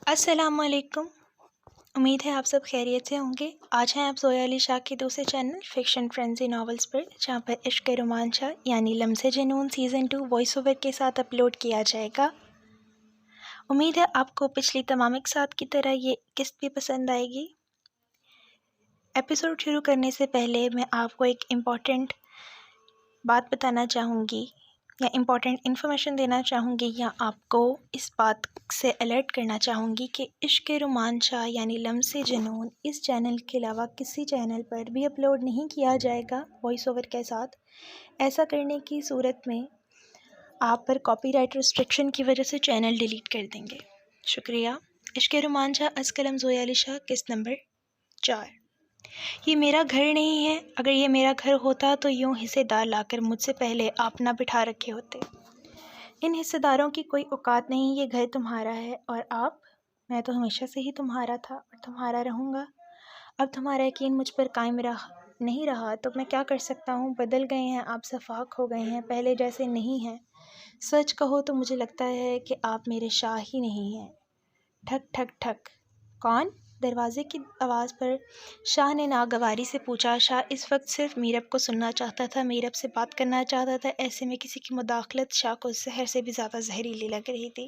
अस्सलामुअलैकुम। उम्मीद है आप सब खैरियत से होंगे। आज हैं आप ज़ोया अली शाह के दूसरे चैनल फिक्शन फ्रेंजी नॉवेल्स पर, जहाँ पर इश्क रोमांचा यानी लम्से जुनून सीज़न 2 वॉइस ओवर के साथ अपलोड किया जाएगा। उम्मीद है आपको पिछली तमाम एक साथ की तरह ये किस्त भी पसंद आएगी। एपिसोड शुरू करने से पहले मैं आपको एक इम्पॉर्टेंट बात बताना चाहूँगी या इम्पॉर्टेंट इन्फॉर्मेशन देना चाहूँगी या आपको इस बात से अलर्ट करना चाहूँगी कि इश्क रोमांचा यानी लम्से जुनून इस चैनल के अलावा किसी चैनल पर भी अपलोड नहीं किया जाएगा वॉइस ओवर के साथ। ऐसा करने की सूरत में आप पर कॉपीराइट रिस्ट्रिक्शन की वजह से चैनल डिलीट कर देंगे। शुक्रिया। इश्क रोमांचा अज़ कलम ज़ोया अली शाह, किस्त नंबर 4। ये मेरा घर नहीं है। अगर ये मेरा घर होता तो यूँ हिस्सेदार लाकर मुझसे पहले आप ना बिठा रखे होते। इन हिस्सेदारों की कोई औकात नहीं। ये घर तुम्हारा है और मैं तो हमेशा से ही तुम्हारा था और तुम्हारा रहूँगा। अब तुम्हारा यकीन मुझ पर कायम नहीं रहा तो मैं क्या कर सकता हूँ। बदल गए हैं आप, सफाक हो गए हैं, पहले जैसे नहीं हैं। सच कहो तो मुझे लगता है कि आप मेरे शाह ही नहीं हैं। ठक ठक ठक। कौन? दरवाजे की आवाज़ पर शाह ने नागवारी से पूछा। शाह इस वक्त सिर्फ मीरब को सुनना चाहता था, मीरब से बात करना चाहता था। ऐसे में किसी की मुदाखलत शाह को जहर से भी ज़्यादा जहरीली लग रही थी।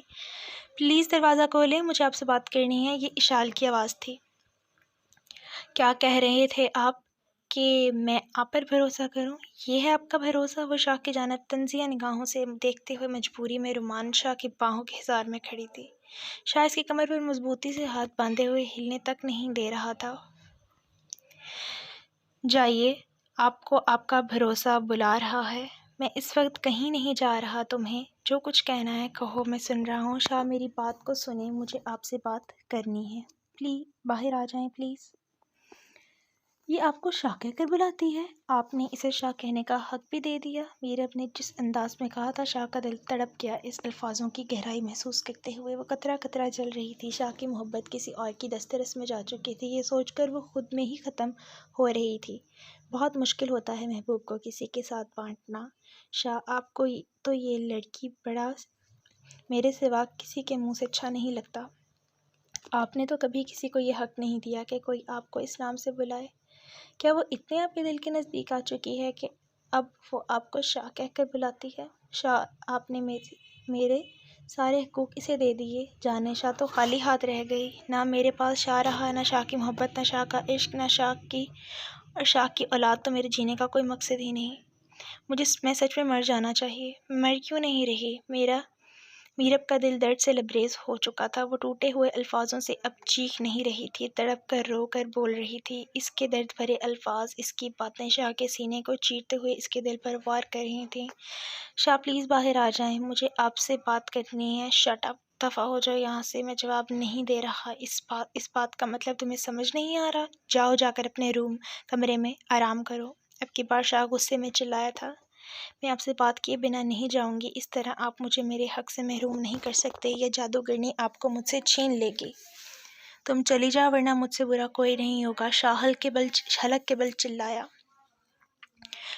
प्लीज़ दरवाज़ा खोलें, मुझे आपसे बात करनी है। ये इशाल की आवाज़ थी। क्या कह रहे थे आप? कि मैं आप पर भरोसा करूं? ये है आपका भरोसा? वो शाह की जानिब तंज़िया निगाहों से देखते हुए मजबूरी में रुमान शाह की बाहों के हिसार में खड़ी थी। शाह इसकी कमर पर मजबूती से हाथ बांधे हुए हिलने तक नहीं दे रहा था। जाइए, आपको आपका भरोसा बुला रहा है। मैं इस वक्त कहीं नहीं जा रहा। तुम्हें जो कुछ कहना है कहो, मैं सुन रहा हूँ। शाह मेरी बात को सुने, मुझे आपसे बात करनी है। प्लीज़ बाहर आ जाएं प्लीज़। ये आपको शाह कहकर बुलाती है? आपने इसे शाह कहने का हक भी दे दिया। मीरब ने जिस अंदाज में कहा था, शाह का दिल तड़प गया। इस अल्फाजों की गहराई महसूस करते हुए वो कतरा कतरा जल रही थी। शाह की मोहब्बत किसी और की दस्तरस में जा चुकी थी, ये सोचकर वो खुद में ही ख़त्म हो रही थी। बहुत मुश्किल होता है महबूब को किसी के साथ बांटना। शाह आपको तो ये लड़की बड़ा मेरे सिवा किसी के मुँह से अच्छा नहीं लगता। आपने तो कभी किसी को ये हक नहीं दिया कि कोई आपको इस नाम से बुलाए। क्या वो इतने आपके दिल के नज़दीक आ चुकी है कि अब वो आपको शाह कहकर बुलाती है? शाह, आपने मेरे सारे हुकूक इसे दे दिए। जाने शाह तो खाली हाथ रह गई। ना मेरे पास शाह रहा, ना शाह की मोहब्बत, ना शाह का इश्क, ना शाह की औलाद तो मेरे जीने का कोई मकसद ही नहीं। मैं सच में मर जाना चाहिए। मर क्यों नहीं रही? मीरब का दिल दर्द से लबरेज हो चुका था। वो टूटे हुए अल्फाजों से अब चीख नहीं रही थी, तड़प कर रो कर बोल रही थी। इसके दर्द भरे अल्फाज, इसकी बातें शाह के सीने को चीरते हुए इसके दिल पर वार कर रही थीं। शाह प्लीज़ बाहर आ जाएं, मुझे आपसे बात करनी है। शट अप, दफ़ा हो जाओ यहाँ से। मैं जवाब नहीं दे रहा। इस बात का मतलब तुम्हें समझ नहीं आ रहा? जाओ, जाकर अपने कमरे में आराम करो। अब की बार शाह गुस्से में चिल्लाया था। मैं आपसे बात किए बिना नहीं जाऊंगी। इस तरह आप मुझे मेरे हक से महरूम नहीं कर सकते। यह जादूगरनी आपको मुझसे छीन लेगी। तुम चली जाओ वरना मुझसे बुरा कोई नहीं होगा। शाह हलक के बल चिल्लाया।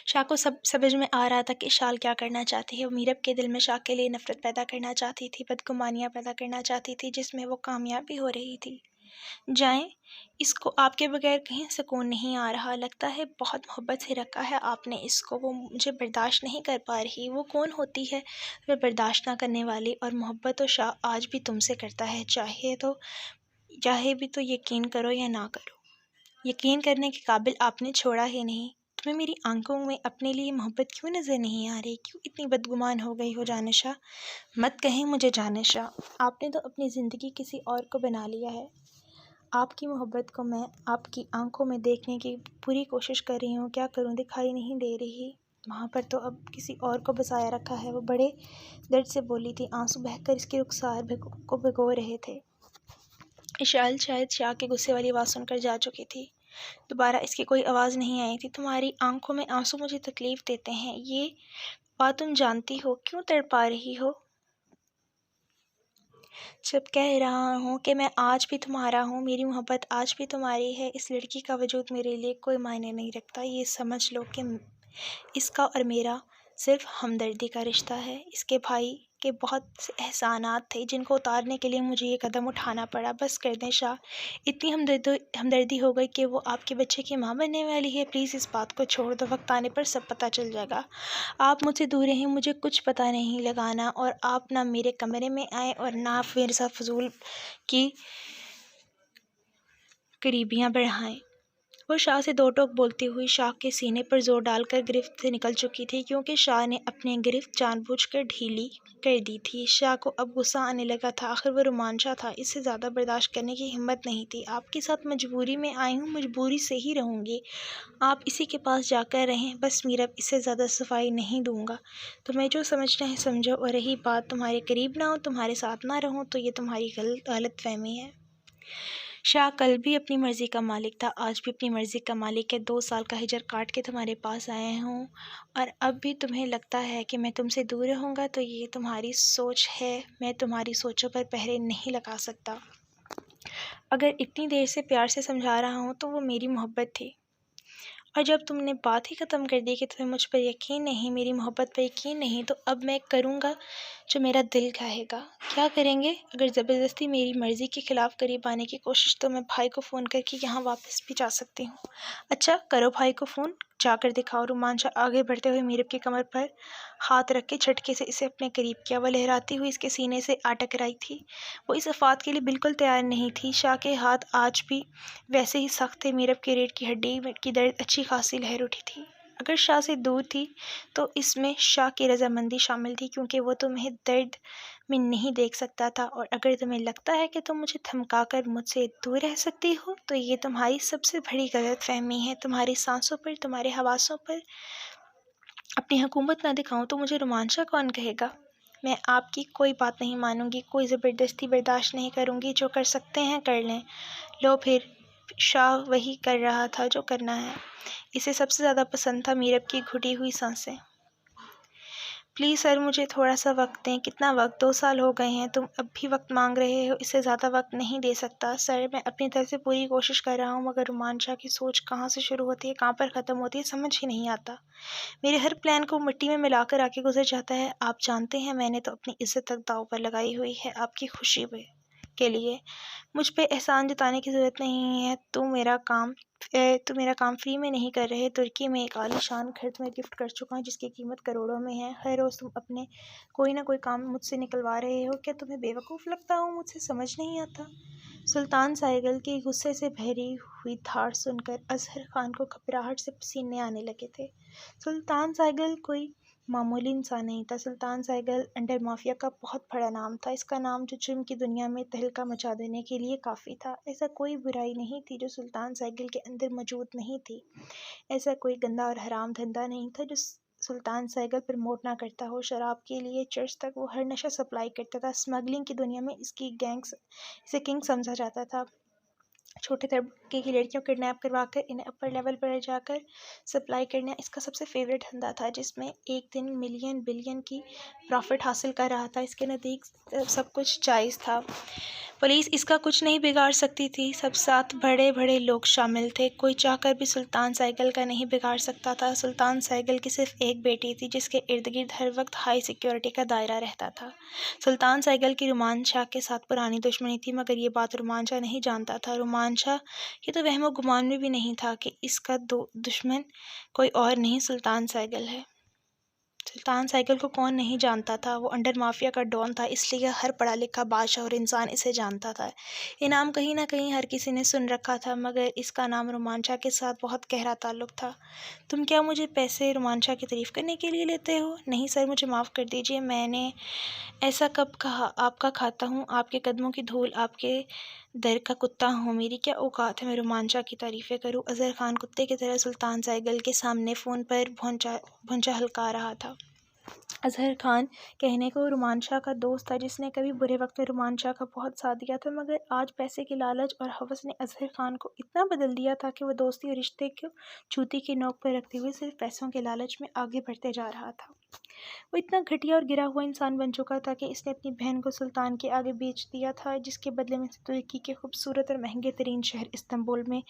शाह को सब समझ में आ रहा था कि शाल क्या करना चाहती है। वो मीरब के दिल में शाह के लिए नफरत पैदा करना चाहती थी, बदगुमानियाँ पैदा करना चाहती थी, जिसमें वो कामयाब भी हो रही थी। जाएं, इसको आपके बगैर कहीं सुकून नहीं आ रहा। लगता है बहुत मोहब्बत से रखा है आपने इसको। वो मुझे बर्दाश्त नहीं कर पा रही। वो कौन होती है वह बर्दाश्त ना करने वाली? और मोहब्बत तो शाह आज भी तुमसे करता है, चाहे भी तो यकीन करो या ना करो। यकीन करने के काबिल आपने छोड़ा ही नहीं। तुम्हें मेरी आंखों में अपने लिए मोहब्बत क्यों नज़र नहीं आ रही? क्यों इतनी बदगुमान हो गई हो जानिशा? मत कहें मुझे जानिशा। आपने तो अपनी ज़िंदगी किसी और को बना लिया है। आपकी मोहब्बत को मैं आपकी आंखों में देखने की पूरी कोशिश कर रही हूँ। क्या करूँ, दिखाई नहीं दे रही। वहाँ पर तो अब किसी और को बसाया रखा है। वो बड़े दर्द से बोली थी। आंसू बहकर इसके रुखसार को भिगो रहे थे। इशाल शायद शाह की गुस्से वाली आवाज़ सुनकर जा चुकी थी। दोबारा इसकी कोई आवाज़ नहीं आई थी। तुम्हारी आंखों में आंसू मुझे तकलीफ़ देते हैं, ये बात तुम जानती हो। क्यों तड़पा रही हो? जब कह रहा हूँ कि मैं आज भी तुम्हारा हूँ, मेरी मोहब्बत आज भी तुम्हारी है। इस लड़की का वजूद मेरे लिए कोई मायने नहीं रखता। ये समझ लो कि इसका और मेरा सिर्फ हमदर्दी का रिश्ता है। इसके भाई के बहुत से एहसानात थे जिनको उतारने के लिए मुझे ये कदम उठाना पड़ा। बस कर दें शाह, इतनी हमदर्दी हो गई कि वो आपके बच्चे की माँ बनने वाली है। प्लीज़ इस बात को छोड़ दो, वक्त आने पर सब पता चल जाएगा। आप मुझसे दूर रहें, मुझे कुछ पता नहीं लगाना, और आप ना मेरे कमरे में आए और ना आप मेरे साथ फजूल की करीबियाँ बढ़ाएं। वो शाह से दो टोक बोलती हुई शाह के सीने पर जोर डालकर गिरफ्त से निकल चुकी थी, क्योंकि शाह ने अपनी गिरफ्त जानबूझकर ढीली कर दी थी। शाह को अब गुस्सा आने लगा था। आखिर वो रोमांचा था, इससे ज़्यादा बर्दाश्त करने की हिम्मत नहीं थी। आपके साथ मजबूरी में आई हूँ, मजबूरी से ही रहूँगी। आप इसी के पास जाकर रहें, बस मीरा, इससे ज़्यादा सफाई नहीं दूँगा। तुम्हें जो समझना है समझो, और रही बात तुम्हारे करीब ना हो, तुम्हारे साथ ना रहूँ, तो ये तुम्हारी गलत फहमी है। शाह कल भी अपनी मर्ज़ी का मालिक था, आज भी अपनी मर्ज़ी का मालिक है। 2 साल का हिजर काट के तुम्हारे पास आया हूँ, और अब भी तुम्हें लगता है कि मैं तुमसे दूर रहूँगा, तो ये तुम्हारी सोच है। मैं तुम्हारी सोचों पर पहरे नहीं लगा सकता। अगर इतनी देर से प्यार से समझा रहा हूँ तो वो मेरी मोहब्बत थी, और जब तुमने बात ही ख़त्म कर दी कि तुम्हें मुझ पर यकीन नहीं, मेरी मोहब्बत पर यकीन नहीं, तो अब मैं करूँगा जो मेरा दिल कहेगा। क्या करेंगे? अगर ज़बरदस्ती मेरी मर्ज़ी के ख़िलाफ़ करीब आने की कोशिश, तो मैं भाई को फ़ोन करके यहाँ वापस भी जा सकती हूँ। अच्छा, करो भाई को फ़ोन, जाकर दिखाओ। रोमांचा आगे बढ़ते हुए मीरब की कमर पर हाथ रख के झटके से इसे अपने करीब किया। वह लहराती हुई इसके सीने से आ टकराई थी। वो इस आफात के लिए बिल्कुल तैयार नहीं थी। शाह के हाथ आज भी वैसे ही सख्त थे। मीरब की रीढ़ की हड्डी की दर्द अच्छी खासी लहर उठी थी। अगर शाह से दूर थी तो इसमें शाह की रजामंदी शामिल थी, क्योंकि वो तुम्हें दर्द में नहीं देख सकता था। और अगर तुम्हें लगता है कि तुम मुझे धमकाकर मुझसे दूर रह सकती हो, तो ये तुम्हारी सबसे बड़ी गलत फहमी है। तुम्हारी सांसों पर, तुम्हारे हवासों पर अपनी हुकूमत ना दिखाऊं तो मुझे रोमांचा कौन कहेगा? मैं आपकी कोई बात नहीं मानूंगी, कोई ज़बरदस्ती बर्दाश्त नहीं करूंगी। जो कर सकते हैं कर लें। लो फिर। शाह वही कर रहा था जो करना है। इसे सबसे ज़्यादा पसंद था मीरब की घुटी हुई सांसें। प्लीज़ सर, मुझे थोड़ा सा वक्त दें। कितना वक्त? 2 साल हो गए हैं। तुम अब भी वक्त मांग रहे हो? इससे ज़्यादा वक्त नहीं दे सकता सर। मैं अपनी तरफ से पूरी कोशिश कर रहा हूँ, मगर रोमांचा की सोच कहाँ से शुरू होती है, कहाँ पर ख़त्म होती है, समझ ही नहीं आता। मेरे हर प्लान को मिट्टी में मिलाकर आके गुजर जाता है। आप जानते हैं, मैंने तो अपनी इज्जत तक दांव पर लगाई हुई है आपकी खुशी के लिए। मुझ पे एहसान जताने की ज़रूरत नहीं है। तुम मेरा काम फ्री में नहीं कर रहे। तुर्की में एक आलीशान घर तुम्हें गिफ्ट कर चुका हूँ, जिसकी कीमत करोड़ों में है। हर रोज़ तुम अपने कोई ना कोई काम मुझसे निकलवा रहे हो। क्या तुम्हें बेवकूफ़ लगता हूँ? मुझसे समझ नहीं आता। सुल्तान साइगल की गुस्से से भरी हुई धाड़ सुनकर अजहर खान को घबराहट से पसीने आने लगे थे। सुल्तान साइगल कोई मामूली इंसान नहीं था। सुल्तान साइगल अंडर माफिया का बहुत बड़ा नाम था। इसका नाम जो जुर्म की दुनिया में तहलका मचा देने के लिए काफ़ी था। ऐसा कोई बुराई नहीं थी जो सुल्तान साइगल के अंदर मौजूद नहीं थी। ऐसा कोई गंदा और हराम धंधा नहीं था जो सुल्तान साइगल प्रमोट ना करता हो। शराब के लिए चर्च तक वो हर नशा सप्लाई करता था। स्मगलिंग की दुनिया में इसे किंग समझा जाता था। छोटे तबके की लड़कियों को किडनैप करवाकर इन्हें अपर लेवल पर जाकर सप्लाई करना इसका सबसे फेवरेट धंधा था, जिसमें एक दिन मिलियन बिलियन की प्रॉफिट हासिल कर रहा था। इसके नज़दीक सब कुछ जायज़ था। पुलिस इसका कुछ नहीं बिगाड़ सकती थी। सब साथ बड़े बड़े लोग शामिल थे। कोई चाहकर भी सुल्तान साइगल का नहीं बिगाड़ सकता था। सुल्तान साइगल की सिर्फ एक बेटी थी, जिसके इर्द गिर्द हर वक्त हाई सिक्योरिटी का दायरा रहता था। सुल्तान साइगल की रोमांचा के साथ पुरानी दुश्मनी थी, मगर ये बात रोमांचा नहीं जानता था। रोमांचा ये तो वहमो गुमान में भी नहीं था कि इसका दुश्मन कोई और नहीं, सुल्तान साइगल है। सुल्तान साइकिल को कौन नहीं जानता था? वो अंडर माफिया का डॉन था, इसलिए हर पढ़ा लिखा बादशाह और इंसान इसे जानता था। ये नाम कहीं ना कहीं हर किसी ने सुन रखा था, मगर इसका नाम रोमांचा के साथ बहुत गहरा ताल्लुक था। तुम क्या मुझे पैसे रोमांचा की तारीफ़ करने के लिए लेते हो? नहीं सर, मुझे माफ़ कर दीजिए। मैंने ऐसा कब कहा? आपका खाता हूँ, आपके कदमों की धूल, आपके दर का कुत्ता हूँ। मेरी क्या औकात है मैं रोमांचा की तारीफ़ें करूँ? अज़हर खान कुत्ते की तरह सुल्तान साइगल के सामने फ़ोन पर भौंचा हल्का रहा था। अज़हर खान कहने को रोमांचा का दोस्त था, जिसने कभी बुरे वक्त में रोमांचा का बहुत साथ दिया था, मगर आज पैसे की लालच और हवस ने अज़हर खान को इतना बदल दिया था कि वह दोस्ती और रिश्ते को जूती की नोक पर रखते हुए सिर्फ पैसों के लालच में आगे बढ़ते जा रहा था। वो इतना घटिया और गिरा हुआ इंसान बन चुका था कि इसने अपनी बहन को सुल्तान के आगे बेच दिया था, जिसके बदले में तुर्की के खूबसूरत और महंगे तरीन शहर इस्तांबुल में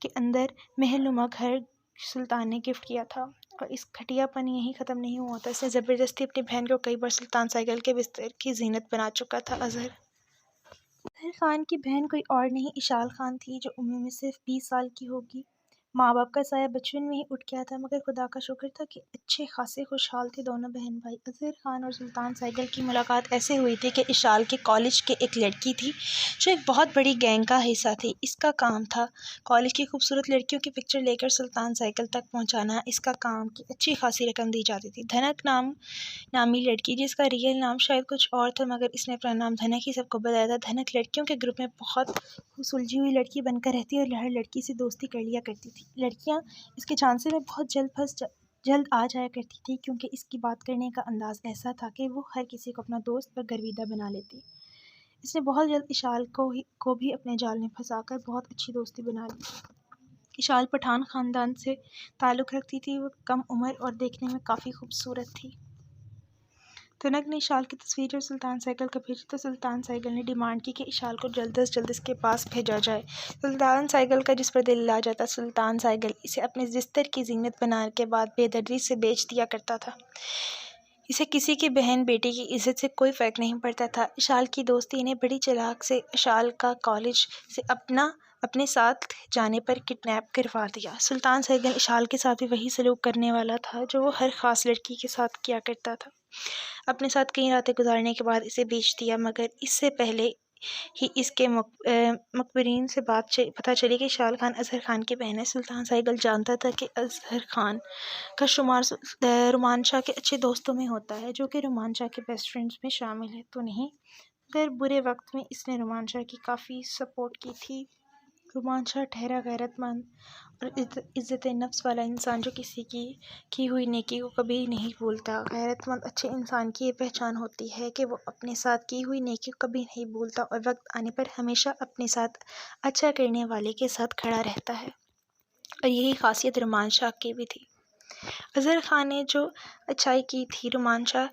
के अंदर महलनुमा घर सुल्तान ने गिफ्ट किया था। और इस घटियापन यहीं ख़त्म नहीं हुआ था, इसने ज़बरदस्ती अपनी बहन को कई बार सुल्तान साइकिल के बिस्तर की जीनत बना चुका था। अज़हर खान की बहन कोई और नहीं इशाल खान थी, जो उम्र में सिर्फ 20 साल की होगी। माँ बाप का साया बचपन में ही उठ गया था, मगर खुदा का शुक्र था कि अच्छे खासे खुशहाल थे दोनों बहन भाई। अज़हर खान और सुल्तान साइकिल की मुलाकात ऐसे हुई थी कि इशाल के कॉलेज के एक लड़की थी जो एक बहुत बड़ी गैंग का हिस्सा थी। इसका काम था कॉलेज की खूबसूरत लड़कियों की पिक्चर लेकर सुल्तान साइकिल तक पहुँचाना। इसका काम की अच्छी खासी रकम दी जाती थी। धनक नामी लड़की, जिसका रियल नाम शायद कुछ और था, मगर इसने अपना नाम धनक ही सबको बताया था। धनक लड़कियों के ग्रुप में बहुत सुलझी हुई लड़की बनकर रहती और हर लड़की से दोस्ती कर लिया करती थी। लड़कियां इसके झांसे में बहुत जल्द आ जाया करती थी, क्योंकि इसकी बात करने का अंदाज़ ऐसा था कि वो हर किसी को अपना दोस्त और गर्विदा बना लेती। इसने बहुत जल्द इशाल को भी अपने जाल में फंसाकर बहुत अच्छी दोस्ती बना ली। इशाल पठान ख़ानदान से ताल्लुक़ रखती थी। वो कम उम्र और देखने में काफ़ी खूबसूरत थी। धनक ने इशाल की तस्वीर और सुल्तान साइकिल को भेजी, तो सुल्तान साइकिल ने डिमांड की कि इशाल को जल्द से जल्द इसके पास भेजा जाए। सुल्तान साइकिल का जिस पर दिल ला जाता, सुल्तान साइकिल इसे अपने बिस्तर की जीनत बनाने के बाद बेदर्दी से बेच दिया करता था। इसे किसी की बहन बेटी की इज्जत से कोई फ़र्क नहीं पड़ता था। इशाल की दोस्ती ने बड़ी चालाक से इशाल का कॉलेज से अपने साथ जाने पर किडनैप करवा दिया। सुल्तान साइकिल इशाल के साथ भी वही सलूक करने वाला था जो वो हर ख़ास लड़की के साथ किया करता था। अपने साथ कई रातें गुजारने के बाद इसे बेच दिया, मगर इससे पहले ही इसके मकबरीन से पता चली कि इशाल खान अज़हर खान की बहन है। सुल्तान साइकिल जानता था कि अज़हर खान का शुमार रुमान शाह के अच्छे दोस्तों में होता है, जो कि रुमान शाह के बेस्ट फ्रेंड्स में शामिल है तो नहीं, मगर बुरे वक्त में इसने रुमान शाह की काफ़ी सपोर्ट की थी। रुमान शाह ठहरा गैरतमंद और इज़्ज़त नफ्स वाला इंसान, जो किसी की हुई नेकी को कभी नहीं भूलता। गैरतमंद अच्छे इंसान की ये पहचान होती है कि वो अपने साथ की हुई नेकी को कभी नहीं भूलता और वक्त आने पर हमेशा अपने साथ अच्छा करने वाले के साथ खड़ा रहता है। और यही खासियत रुमान शाह की भी थी। अज़हर खान ने जो अच्छाई की थी, रुमान शाह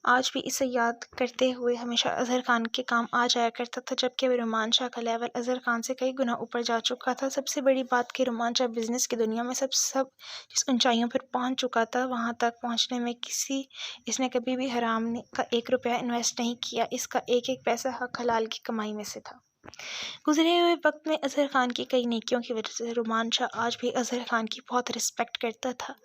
आज भी इसे याद करते हुए हमेशा अज़हर खान के काम आ जाया करता था, जबकि रुमान शाह का लेवल अज़हर खान से कई गुना ऊपर जा चुका था। सबसे बड़ी बात कि रुमान शाह बिज़नेस की दुनिया में सब जिस ऊंचाइयों पर पहुंच चुका था, वहां तक पहुंचने में इसने कभी भी हराम का 1 रुपया इन्वेस्ट नहीं किया। इसका एक एक पैसा हक हलाल की कमाई में से था। गुजरे हुए वक्त में अज़हर खान की कई नेकियों की वजह से रुमान शाह आज भी अज़हर खान की बहुत रिस्पेक्ट करता था,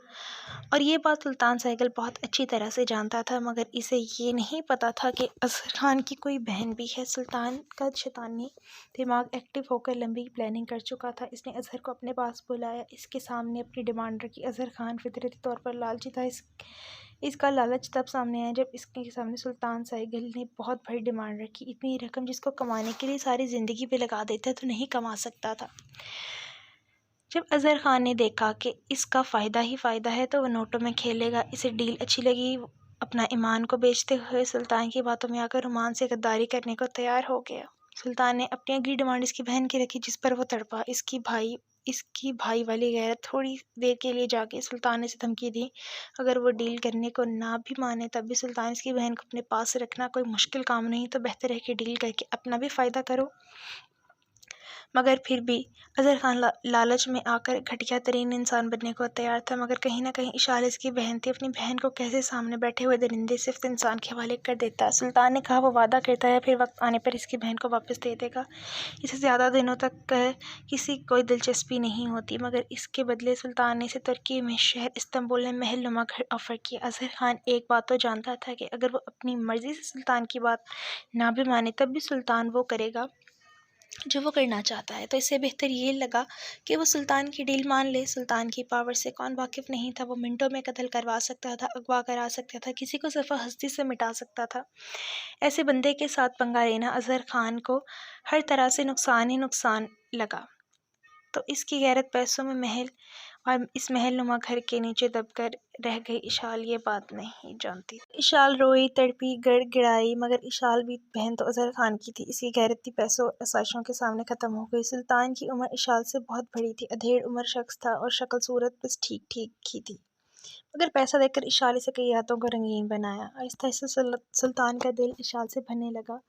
और ये बात सुल्तान साइकिल बहुत अच्छी तरह से जानता था, मगर इसे ये नहीं पता था कि अज़हर खान की कोई बहन भी है। सुल्तान का शैतानी दिमाग एक्टिव होकर लंबी प्लानिंग कर चुका था। इसने अज़हर को अपने पास बुलाया, इसके सामने अपनी डिमांड रखी। अज़हर खान फितरती तौर पर लालची था। इसका लालच तब सामने आया जब इसके सामने सुल्तान साइकिल ने बहुत बड़ी डिमांड रखी। इतनी रकम जिसको कमाने के लिए सारी ज़िंदगी पे लगा देता तो नहीं कमा सकता था। जब अज़हर खान ने देखा कि इसका फ़ायदा ही फ़ायदा है, तो वह नोटों में खेलेगा। इसे डील अच्छी लगी। अपना ईमान को बेचते हुए सुल्तान की बातों में आकर रुमान से गद्दारी करने को तैयार हो गया। सुल्तान ने अपनी अगली डिमांड इसकी बहन की रखी, जिस पर वो तड़पा। इसकी भाई वाली गैरत थोड़ी देर के लिए जाके सुल्तान ने इसे धमकी दी, अगर वो डील करने को ना भी माने तब भी सुल्तान इसकी बहन को अपने पास रखना कोई मुश्किल काम नहीं, तो बेहतर है कि डील करके अपना भी फ़ायदा करो। मगर फिर भी अज़हर खान लालच में आकर घटिया तरीन इंसान बनने को तैयार था, मगर कहीं ना कहीं इशाल इसकी बहन थी। अपनी बहन को कैसे सामने बैठे हुए दरिंदे सिर्फ इंसान के हवाले कर देता। सुल्तान ने कहा वो वादा करता है, फिर वक्त आने पर इसकी बहन को वापस दे देगा। इसे ज़्यादा दिनों तक किसी कोई दिलचस्पी नहीं होती, मगर इसके बदले सुल्तान ने इसे तुर्की में शहर इस्तांबुल में महल नुमा घर ऑफ़र किया। अज़हर खान एक बात तो जानता था कि अगर वो अपनी मर्ज़ी से सुल्तान की बात ना भी माने, तब भी सुल्तान वो करेगा जो वो करना चाहता है। तो इससे बेहतर ये लगा कि वो सुल्तान की डील मान ले। सुल्तान की पावर से कौन वाकिफ़ नहीं था। वो मिनटों में कत्ल करवा सकता था, अगवा करा सकता था, किसी को सफ़ा हस्ती से मिटा सकता था। ऐसे बंदे के साथ पंगा लेना अज़हर खान को हर तरह से नुकसान ही नुकसान लगा। तो इसकी गैरत पैसों में महल और इस महल नुमा घर के नीचे दबकर रह गई। इशाल ये बात नहीं जानती। इशाल रोई, तड़पी, गिड़गिड़ाई, मगर इशाल भी बहन तो अज़हर खान की थी। इसकी गैरती पैसों और आसाइशों के सामने ख़त्म हो गई। सुल्तान की उम्र इशाल से बहुत बड़ी थी। अधेड़ उम्र शख्स था और शक्ल सूरत बस ठीक ठीक ही थी, मगर पैसा देकर इशाल इसे कई रातों को रंगीन बनाया। आहिस्ता आहिस्ता सुल्तान का दिल इशाल से भरने लगा।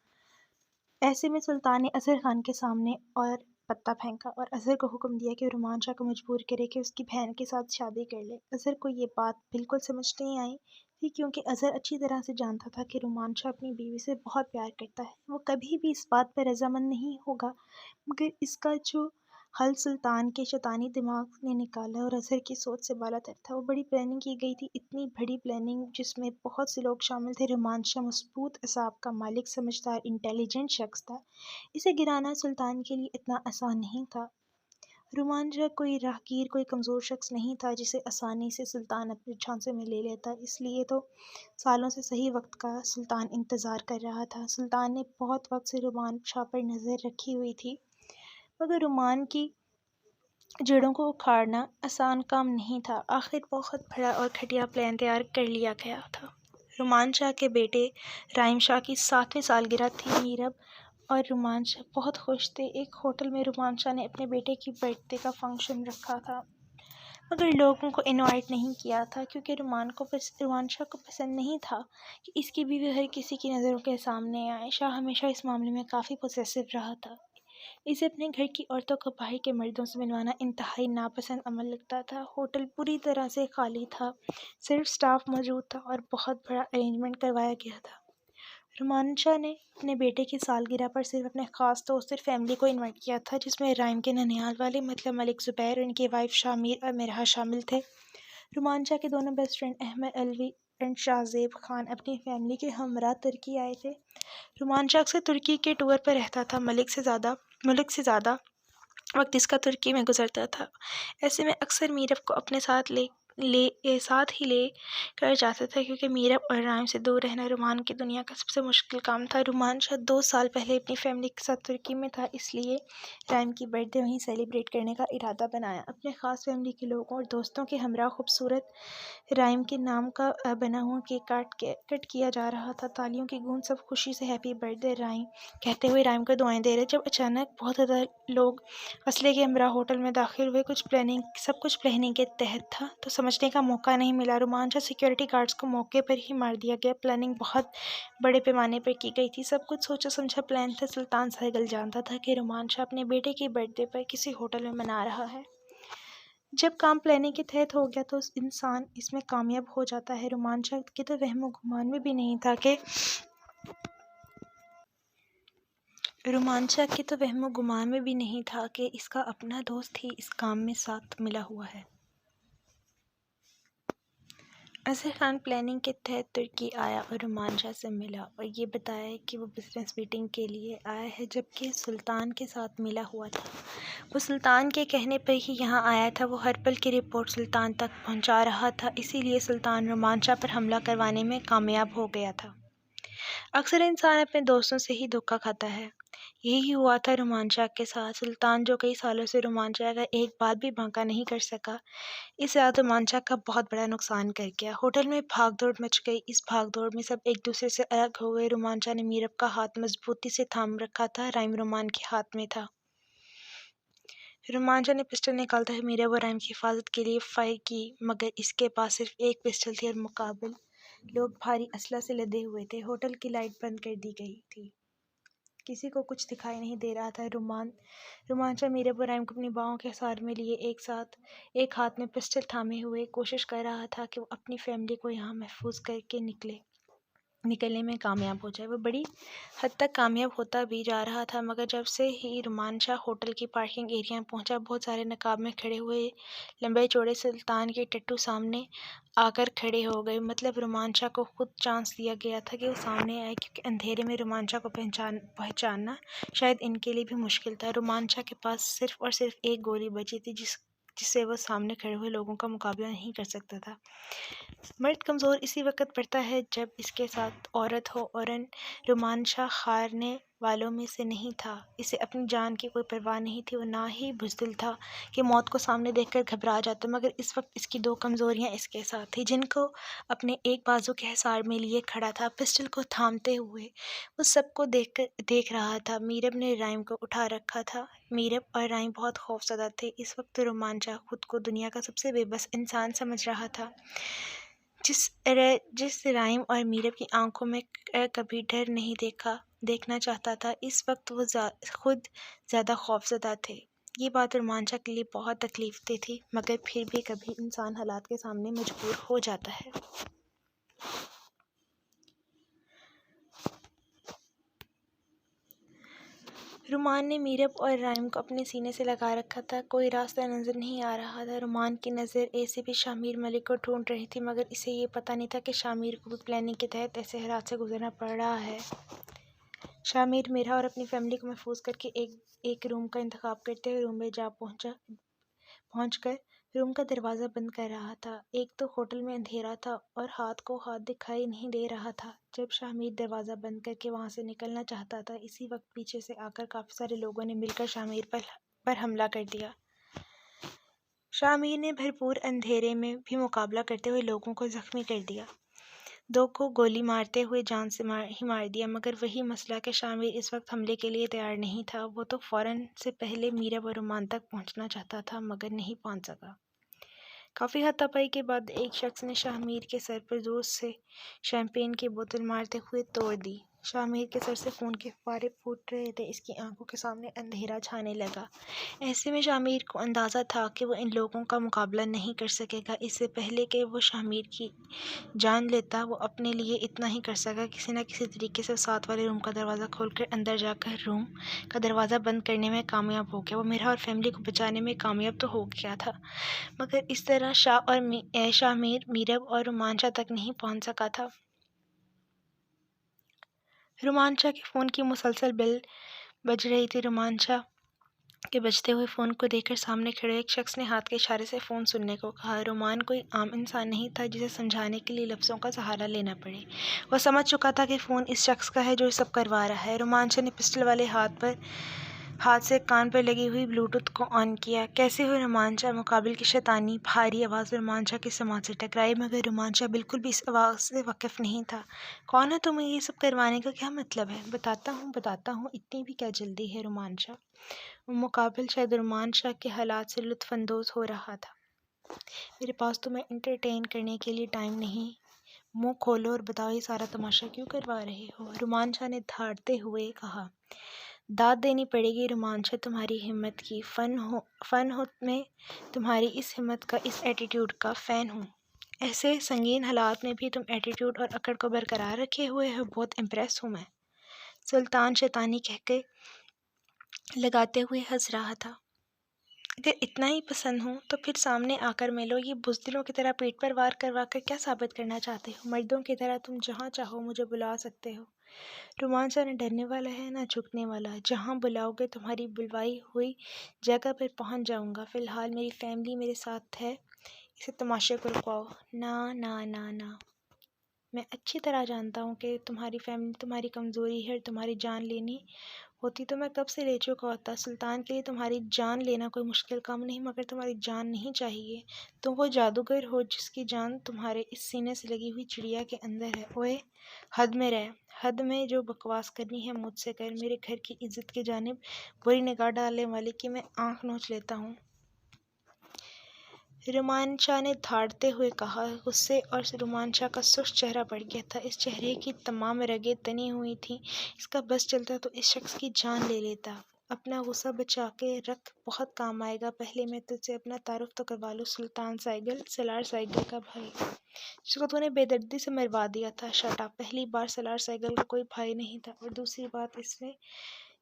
ऐसे में सुल्तान ने अज़हर खान के सामने और पत्ता फेंका और अज़हर को हुक्म दिया कि रुमान शाह को मजबूर करे कि उसकी बहन के साथ शादी कर ले। अज़हर को ये बात बिल्कुल समझ नहीं आई थी, क्योंकि अज़हर अच्छी तरह से जानता था कि रुमान शाह अपनी बीवी से बहुत प्यार करता है। वो कभी भी इस बात पर रजामंद नहीं होगा, मगर इसका जो हल सुल्तान के शैतानी दिमाग ने निकाला और अज़हर की सोच से बालातर था। वो बड़ी प्लानिंग की गई थी, इतनी बड़ी प्लानिंग जिसमें बहुत से लोग शामिल थे। रुमान शाह मजबूत असाब का मालिक, समझदार, इंटेलिजेंट शख्स था। इसे गिराना सुल्तान के लिए इतना आसान नहीं था। रुमान शाह कोई राहगीर, कोई कमज़ोर शख्स नहीं था जिसे आसानी से सुल्तान अपने झांसे में ले लेता। इसलिए तो सालों से सही वक्त का सुल्तान इंतज़ार कर रहा था। सुल्तान ने बहुत वक्त से रुमान शाह पर नज़र रखी हुई थी, मगर रुमान की जड़ों को उखाड़ना आसान काम नहीं था। आखिर बहुत बड़ा और घटिया प्लान तैयार कर लिया गया था। रुमान शाह के बेटे राइम शाह की 7वीं सालगिरह थी। मीरब और रुमान शाह बहुत खुश थे। एक होटल में रुमान शाह ने अपने बेटे की बर्थडे का फंक्शन रखा था, मगर लोगों को इनवाइट नहीं किया था, क्योंकि रुमान शाह को पसंद नहीं था कि इसकी बीवी हर किसी की नज़रों के सामने आए। शाह हमेशा इस मामले में काफ़ी पोसेसिव रहा था। इसे अपने घर की औरतों को बाहर के मर्दों से मिलवाना इंतहाई नापसंद अमल लगता था। होटल पूरी तरह से खाली था, सिर्फ स्टाफ मौजूद था और बहुत बड़ा अरेंजमेंट करवाया गया था। रुमान शाह ने अपने बेटे की सालगिरह पर सिर्फ अपने ख़ास दोस्त और फैमिली को इनवाइट किया था, जिसमें राइम के ननिहाल वाले मतलब मलिक ज़ुबैर और उनकी वाइफ शामिर और मिरहा शामिल थे। रुमान शाह के दोनों best friend Ahmed Alvi and Shahzeb Khan अपनी फैमिली के हमरा तुर्की आए थे। रुमान शाह अक्सर तुर्की के टूर पर रहता था। मुल्क से ज़्यादा वक्त इसका तुर्की में गुजरता था। ऐसे में अक्सर मीरब को अपने साथ ही ले कर जाता था, क्योंकि मीरब और राइम से दूर रहना रुमान की दुनिया का सबसे मुश्किल काम था। रुमान शाह 2 साल पहले अपनी फैमिली के साथ तुर्की में था, इसलिए राइम की बर्थडे वहीं सेलिब्रेट करने का इरादा बनाया। अपने ख़ास फैमिली के लोगों और दोस्तों के हमरा खूबसूरत राइम के नाम का बना हुआ केक कट किया जा रहा था। तालियों की गूंज, सब खुशी से हैप्पी बर्थडे राइम कहते हुए राइम को दुआएं दे रहे। जब अचानक बहुत ज़्यादा लोग असले के हमरा होटल में दाखिल हुए। सब कुछ प्लानिंग के तहत था, तो समझने का मौका नहीं मिला। रुमान शाह सिक्योरिटी गार्ड्स को मौके पर ही मार दिया गया। प्लानिंग बहुत बड़े पैमाने पर की गई थी, सब कुछ सोचा समझा प्लान था। सुल्तान सहगल जानता था कि रुमान शाह अपने बेटे की बर्थडे पर किसी होटल में मना रहा है। जब काम प्लानिंग के तहत हो गया तो इंसान इसमें कामयाब हो जाता है। रुमान शाह के तो वहमो गुमान में भी नहीं था कि इसका अपना दोस्त ही इस काम में साथ मिला हुआ है। अज़हर खान प्लानिंग के तहत तुर्की आया और रुमान शाह से मिला और ये बताया कि वो बिज़नेस मीटिंग के लिए आया है, जबकि सुल्तान के साथ मिला हुआ था। वो सुल्तान के कहने पर ही यहाँ आया था। वो हर पल की रिपोर्ट सुल्तान तक पहुँचा रहा था, इसीलिए सुल्तान रुमान शाह पर हमला करवाने में कामयाब हो गया था। अक्सर इंसान अपने दोस्तों से ही धोखा खाता है। यही हुआ था रुमान शाह के साथ। सुल्तान, जो कई सालों से रुमान शाह का एक बात भी बांका नहीं कर सका, इस रात रुमान शाह का बहुत बड़ा नुकसान कर गया। होटल में भागदौड़ मच गई। इस भागदौड़ में सब एक दूसरे से अलग हो गए। रुमान शाह ने मीरब का हाथ मजबूती से थाम रखा था। राइम रुमान के हाथ में था। रुमान शाह ने पिस्टल निकालता है मीरब और राइम की हिफाजत के लिए फायर की, मगर इसके पास सिर्फ एक पिस्टल थी और मुकाबिल लोग भारी असला से लदे हुए थे। होटल की लाइट बंद कर दी गई थी, किसी को कुछ दिखाई नहीं दे रहा था। रुमान शाह मीरब और राइम को अपनी बाहों के सहारे में लिए एक हाथ में पिस्टल थामे हुए कोशिश कर रहा था कि वो अपनी फैमिली को यहाँ महफूज करके निकलने में कामयाब हो जाए। वो बड़ी हद तक कामयाब होता भी जा रहा था, मगर जब से ही रुमान शाह होटल की पार्किंग एरिया में पहुंचा, बहुत सारे नकाब में खड़े हुए लंबे चौड़े सुल्तान के टट्टू सामने आकर खड़े हो गए। मतलब रुमान शाह को खुद चांस दिया गया था कि वो सामने आए, क्योंकि अंधेरे में रुमान शाह को पहचानना शायद इनके लिए भी मुश्किल था। रुमान शाह के पास सिर्फ और सिर्फ एक गोली बची थी, जिससे वो सामने खड़े हुए लोगों का मुकाबला नहीं कर सकता था। मर्द कमज़ोर इसी वक्त पड़ता है जब इसके साथ औरत हो, और रुमान शाह हारने वालों में से नहीं था। इसे अपनी जान की कोई परवाह नहीं थी। वो ना ही बुज़दिल था कि मौत को सामने देखकर घबरा जाता, मगर इस वक्त इसकी 2 कमज़ोरियाँ इसके साथ थी, जिनको अपने एक बाजू के हिसार में लिए खड़ा था, पिस्टल को थामते हुए। वो सबको देख रहा था। मीरब ने राइम को उठा रखा था। मीरब और राइम बहुत खौफज़दा थे। इस वक्त रुमान शाह खुद को दुनिया का सबसे बेबस इंसान समझ रहा था। जिस राइम और मीरब की आंखों में कभी डर नहीं देखा, देखना चाहता था। इस वक्त वो खुद ज़्यादा खौफज़दा थे। ये बात रोमांचा के लिए बहुत तकलीफ़देह थी, मगर फिर भी कभी इंसान हालात के सामने मजबूर हो जाता है। रुमान ने मीरब और राइम को अपने सीने से लगा रखा था। कोई रास्ता नज़र नहीं आ रहा था। रुमान की नज़र एसीपी शामिर मलिक को ढूंढ रही थी, मगर इसे ये पता नहीं था कि शामिर को भी प्लानिंग के तहत ऐसे हालात से गुजरना पड़ रहा है। शामिर मेरा और अपनी फैमिली को महफूज करके एक रूम का इंतखाब करते हुए रूम में जा पहुंचकर रूम का दरवाज़ा बंद कर रहा था। एक तो होटल में अंधेरा था और हाथ को हाथ दिखाई नहीं दे रहा था। जब शामिर दरवाज़ा बंद करके वहाँ से निकलना चाहता था, इसी वक्त पीछे से आकर काफ़ी सारे लोगों ने मिलकर शामिर पर हमला कर दिया। शामिर ने भरपूर अंधेरे में भी मुकाबला करते हुए लोगों को ज़ख्मी कर दिया। 2 को गोली मारते हुए जान से मार दिया, मगर वही मसला कि शामिर इस वक्त हमले के लिए तैयार नहीं था। वो तो फ़ौरन से पहले मीरब और रुमान तक पहुंचना चाहता था, मगर नहीं पहुंच सका। काफ़ी हाथापाई के बाद एक शख्स ने शामिर के सर पर जोर से शैंपेन की बोतल मारते हुए तोड़ दी। शामिर के सर से खून के फुव्वारे फूट रहे थे। इसकी आंखों के सामने अंधेरा छाने लगा। ऐसे में शामिर को अंदाज़ा था कि वो इन लोगों का मुकाबला नहीं कर सकेगा। इससे पहले कि वो शामिर की जान लेता, वो अपने लिए इतना ही कर सका। किसी न किसी तरीके से साथ वाले रूम का दरवाज़ा खोलकर अंदर जाकर रूम का दरवाज़ा बंद करने में कामयाब हो गया। वो मेरा और फैमिली को बचाने में कामयाब तो हो गया था, मगर इस तरह शामिर मीरब और रोमांचा तक नहीं पहुंच सका था। रोमांचा के फ़ोन की मुसलसल बेल बज रही थी। रोमांचा के बजते हुए फ़ोन को देखकर सामने खड़े एक शख्स ने हाथ के इशारे से फ़ोन सुनने को कहा। रोमान कोई आम इंसान नहीं था जिसे समझाने के लिए लफ्ज़ों का सहारा लेना पड़े। वह समझ चुका था कि फ़ोन इस शख्स का है जो सब करवा रहा है। रोमांचा ने पिस्टल वाले हाथ से कान पर लगी हुई ब्लूटूथ को ऑन किया। कैसे हो रोमांचा? मुकाबिल की शैतानी भारी आवाज़ रोमांचा के समाज से टकराई, मगर रोमांचा बिल्कुल भी इस आवाज़ से वाकिफ़ नहीं था। कौन है तुम? ये सब करवाने का क्या मतलब है? बताता हूँ, इतनी भी क्या जल्दी है रोमांचा? मुकाबिल शायद रोमांचा के हालात से लुत्फ़अंदोज़ हो रहा था। मेरे पास तुम्हें एंटरटेन करने के लिए टाइम नहीं। मुंह खोलो और बताओ, ये सारा तमाशा क्यों करवा रहे हो? रोमांचा ने धाड़ते हुए कहा। दाद देनी पड़ेगी रोमांचा तुम्हारी हिम्मत की। फ़न हो मैं तुम्हारी इस हिम्मत का, इस एटीट्यूड का फ़ैन हूँ। ऐसे संगीन हालात में भी तुम एटीट्यूड और अकड़ को बरकरार रखे हुए हो। बहुत इम्प्रेस हूँ मैं। सुल्तान शैतानी कहकर लगाते हुए हंस रहा था। अगर इतना ही पसंद हूँ तो फिर सामने आकर मिलो। ये बुज़दिलों की तरह पेट पर वार करवा कर क्या साबित करना चाहते हो? मर्दों की तरह तुम जहाँ चाहो मुझे बुला सकते हो। रोमांचा न डरने वाला है न झुकने वाला। जहाँ बुलाओगे तुम्हारी बुलवाई हुई जगह पर पहुँच जाऊँगा। फ़िलहाल मेरी फैमिली मेरे साथ है, इसे तमाशे को रुकवाओ। ना ना ना ना, मैं अच्छी तरह जानता हूँ कि तुम्हारी फैमिली तुम्हारी कमज़ोरी है और तुम्हारी जान लेनी होती तो मैं कब से ले चुका होता। सुल्तान के लिए तुम्हारी जान लेना कोई मुश्किल काम नहीं, मगर तुम्हारी जान नहीं चाहिए। तुम वो जादूगर हो जिसकी जान तुम्हारे इस सीने से लगी हुई चिड़िया के अंदर है। ओए, हद में रह। हद में जो बकवास करनी है मुझसे कर। मेरे घर की इज्जत की जानिब बुरी निगाह डालने वाले की मैं आँख नोच लेता हूँ। रोमांचा ने धाड़ते हुए कहा। गुस्से और रोमांचा का सुस्त चेहरा बढ़ गया था। इस चेहरे की तमाम रगें तनी हुई थीं। इसका बस चलता तो इस शख्स की जान ले लेता। अपना गुस्सा बचा के रख, बहुत काम आएगा। पहले मैं तुझसे अपना तारुफ तो करवा लूँ। सुल्तान सलार साइगल का भाई, जिसको तूने बेदर्दी से मरवा दिया था। Shut up. पहली बार सलार साइगल का कोई भाई नहीं था, और दूसरी बात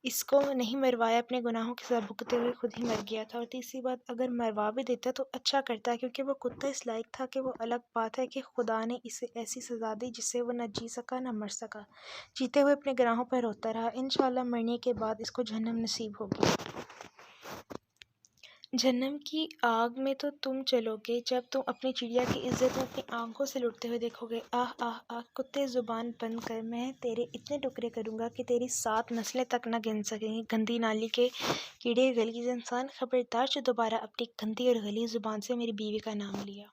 इसको नहीं मरवाया, अपने गुनाहों की सज़ा भुगतते हुए खुद ही मर गया था। और तीसरी बात, अगर मरवा भी देता तो अच्छा करता, क्योंकि वो कुत्ता इस लायक था कि वो अलग बात है कि खुदा ने इसे ऐसी सज़ा दी जिससे वो न जी सका न मर सका। जीते हुए अपने गुनाहों पर रोता रहा। इंशाअल्लाह मरने के बाद इसको जहन्नम नसीब होगी। जहन्नम की आग में तो तुम चलोगे जब तुम अपनी चिड़िया की इज्जत में अपनी आंखों से लुटते हुए देखोगे। आह आह आह, कुत्ते ज़ुबान बंद कर। मैं तेरे इतने टुकड़े करूँगा कि तेरी 7 नस्लें तक न गिन सकेंगी। गंदी नाली के कीड़े, गलीज़ इंसान, खबरदार जो दोबारा अपनी गंदी और गलीज़ ज़ुबान से मेरी बीवी का नाम लिया।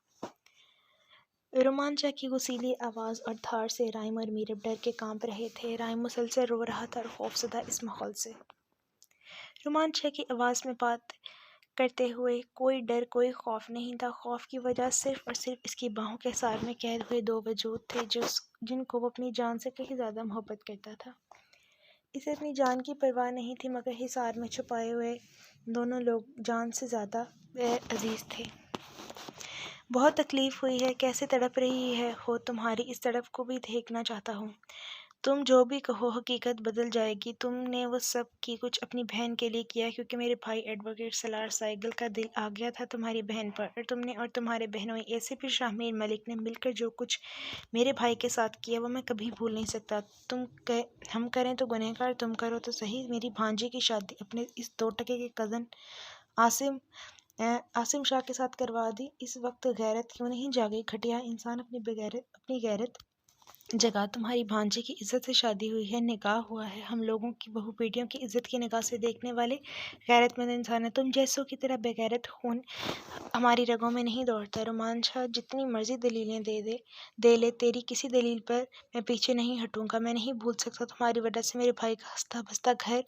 रोमांचा की गुसीली आवाज़ और धार से राइम और मीरब डर के कांप रहे थे। राइम मुसलसल रो रहा था और खौफज़दा इस माहौल से। रोमांचा की आवाज़ में बात करते हुए कोई डर, कोई खौफ नहीं था। खौफ की वजह सिर्फ और सिर्फ इसकी बाहों के सार में कैद हुए 2 वजूद थे जिनको वो अपनी जान से कहीं ज़्यादा मोहब्बत करता था। इसे अपनी जान की परवाह नहीं थी, मगर हिसार में छुपाए हुए दोनों लोग जान से ज़्यादा अजीज़ थे। बहुत तकलीफ़ हुई है, कैसे तड़प रही है हो, तुम्हारी इस तड़प को भी देखना चाहता हूँ। तुम जो भी कहो हकीकत बदल जाएगी। तुमने वो सब की कुछ अपनी बहन के लिए किया, क्योंकि मेरे भाई एडवोकेट सलार साइगल का दिल आ गया था तुम्हारी बहन पर, और तुमने और तुम्हारे बहनों एसीपी शाहमीर मलिक ने मिलकर जो कुछ मेरे भाई के साथ किया वो मैं कभी भूल नहीं सकता। हम करें तो गुनहगार, तुम करो तो सही। मेरी भांजी की शादी अपने इस 2 टके के कज़न आसिम आसिम शाह के साथ करवा दी। इस वक्त गैरत क्यों नहीं जागी? घटिया इंसान, अपनी गैरत जगह। तुम्हारी भांजे की इज्जत से शादी हुई है, निकाह हुआ है। हम लोगों की बहू बेटियों की इज्जत की निगाह से देखने वाले गैरतमंद इंसान है। तुम जैसों की तरह बेगैरत खून हमारी रगों में नहीं दौड़ता। रुमान शाह जितनी मर्जी दलीलें दे ले, तेरी किसी दलील पर मैं पीछे नहीं हटूंगा। मैं नहीं भूल सकता तुम्हारी वजह से मेरे भाई का हंसता बसता घर